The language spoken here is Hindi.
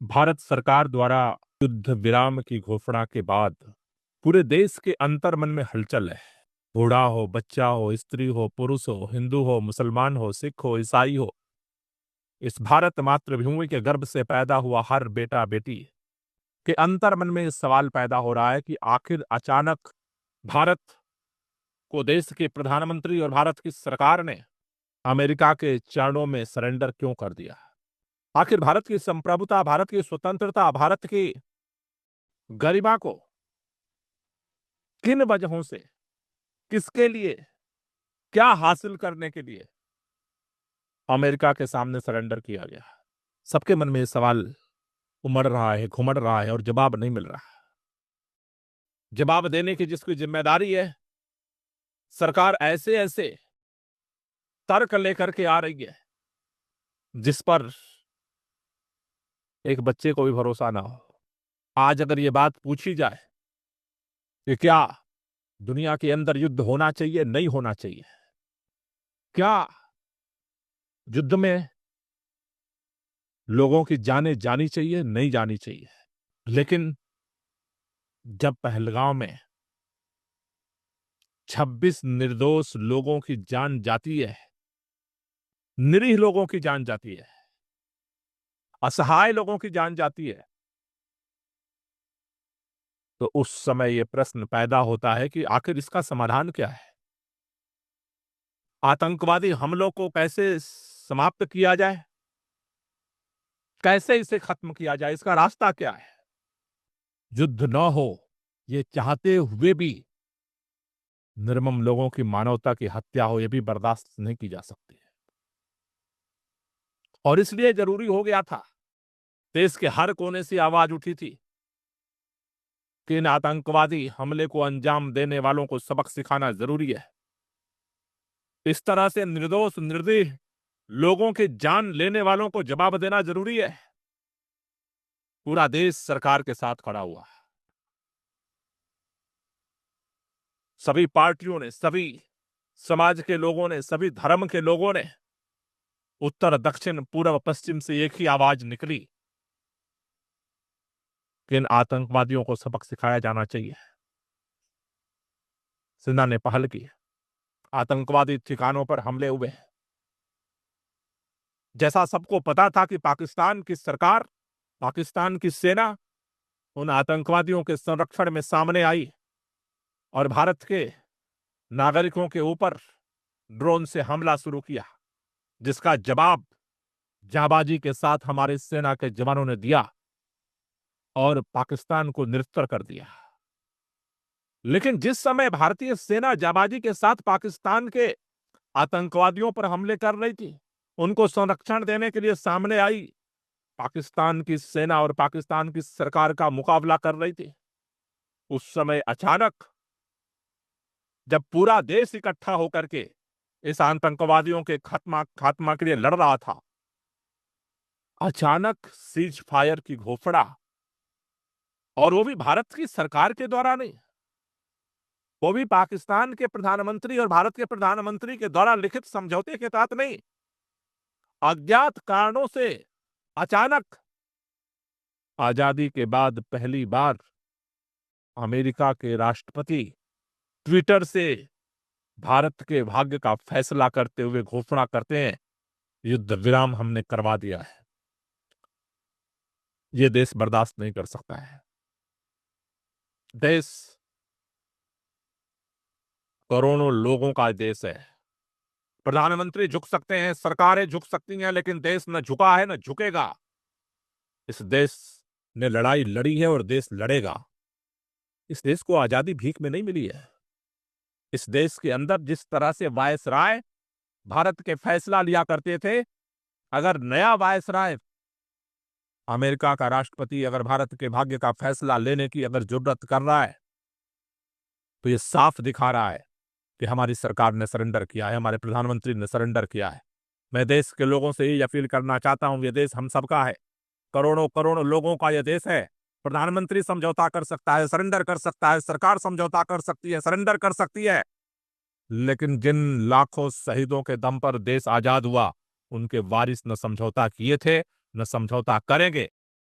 भारत सरकार द्वारा युद्ध विराम की घोषणा के बाद पूरे देश के अंतर्मन में हलचल है। बूढ़ा हो, बच्चा हो, स्त्री हो, पुरुष हो, हिंदू हो, मुसलमान हो, सिख हो, ईसाई हो, इस भारत मातृभूमि के गर्भ से पैदा हुआ हर बेटा बेटी के अंतर्मन में इस सवाल पैदा हो रहा है कि आखिर अचानक भारत को देश के प्रधानमंत्री और भारत की सरकार ने अमेरिका के चरणों में सरेंडर क्यों कर दिया। आखिर भारत की संप्रभुता, भारत की स्वतंत्रता, भारत की गरिमा को किन वजहों से, किसके लिए, क्या हासिल करने के लिए अमेरिका के सामने सरेंडर किया गया। सबके मन में ये सवाल उमड़ रहा है, घुमड़ रहा है और जवाब नहीं मिल रहा। जवाब देने की जिसकी जिम्मेदारी है, सरकार ऐसे ऐसे तर्क लेकर के आ रही है जिस पर एक बच्चे को भी भरोसा ना हो। आज अगर ये बात पूछी जाए कि क्या दुनिया के अंदर युद्ध होना चाहिए, नहीं होना चाहिए, क्या युद्ध में लोगों की जानें जानी चाहिए, नहीं जानी चाहिए, लेकिन जब पहलगांव में 26 निर्दोष लोगों की जान जाती है, निरीह लोगों की जान जाती है, असहाय लोगों की जान जाती है, तो उस समय यह प्रश्न पैदा होता है कि आखिर इसका समाधान क्या है। आतंकवादी हमलों को कैसे समाप्त किया जाए, कैसे इसे खत्म किया जाए, इसका रास्ता क्या है। युद्ध न हो ये चाहते हुए भी निर्मम लोगों की मानवता की हत्या हो, यह भी बर्दाश्त नहीं की जा सकती है। और इसलिए जरूरी हो गया था, देश के हर कोने से आवाज उठी थी कि इन आतंकवादी हमले को अंजाम देने वालों को सबक सिखाना जरूरी है। इस तरह से निर्दोष निर्दयी लोगों की जान लेने वालों को जवाब देना जरूरी है। पूरा देश सरकार के साथ खड़ा हुआ। सभी पार्टियों ने, सभी समाज के लोगों ने, सभी धर्म के लोगों ने, उत्तर दक्षिण पूर्व पश्चिम से एक ही आवाज निकली कि इन आतंकवादियों को सबक सिखाया जाना चाहिए। सेना ने पहल की, आतंकवादी ठिकानों पर हमले हुए। जैसा सबको पता था कि पाकिस्तान की सरकार, पाकिस्तान की सेना उन आतंकवादियों के संरक्षण में सामने आई और भारत के नागरिकों के ऊपर ड्रोन से हमला शुरू किया, जिसका जवाब जाबाजी के साथ हमारी सेना के जवानों ने दिया और पाकिस्तान को निरस्तर कर दिया। लेकिन जिस समय भारतीय सेना जाबाजी के साथ पाकिस्तान के आतंकवादियों पर हमले कर रही थी, उनको संरक्षण देने के लिए सामने आई, पाकिस्तान की सेना और पाकिस्तान की सरकार का मुकाबला कर रही थी, उस समय अचानक जब पूरा देश इकट्ठा होकर के इस आतंकवादियों के खात्मा के लिए लड़ रहा था, अचानक सीज फायर की घोषणा, और वो भी भारत की सरकार के द्वारा नहीं, वो भी पाकिस्तान के प्रधानमंत्री और भारत के प्रधानमंत्री के द्वारा लिखित समझौते के तहत नहीं, अज्ञात कारणों से अचानक आजादी के बाद पहली बार अमेरिका के राष्ट्रपति ट्विटर से भारत के भाग्य का फैसला करते हुए घोषणा करते हैं, युद्ध विराम हमने करवा दिया है। यह देश बर्दाश्त नहीं कर सकता है। देश करोड़ों लोगों का देश है। प्रधानमंत्री झुक सकते हैं, सरकारें झुक सकती हैं, लेकिन देश न झुका है न झुकेगा। इस देश ने लड़ाई लड़ी है और देश लड़ेगा। इस देश को आजादी भीख में नहीं मिली है। इस देश के अंदर जिस तरह से वायसराय भारत के फैसला लिया करते थे, अगर नया वायसराय अमेरिका का राष्ट्रपति अगर भारत के भाग्य का फैसला लेने की अगर जरूरत कर रहा है, तो ये साफ दिखा रहा है कि हमारी सरकार ने सरेंडर किया है, हमारे प्रधानमंत्री ने सरेंडर किया है। मैं देश के लोगों से यही अपील करना चाहता हूं, ये देश हम सबका है, करोड़ों करोड़ों लोगों का यह देश है। प्रधानमंत्री समझौता कर सकता है, सरेंडर कर सकता है, सरकार समझौता कर सकती है, सरेंडर कर सकती है, लेकिन जिन लाखों शहीदों के दम पर देश आजाद हुआ, उनके वारिस न समझौता किए थे, न समझौता करेंगे।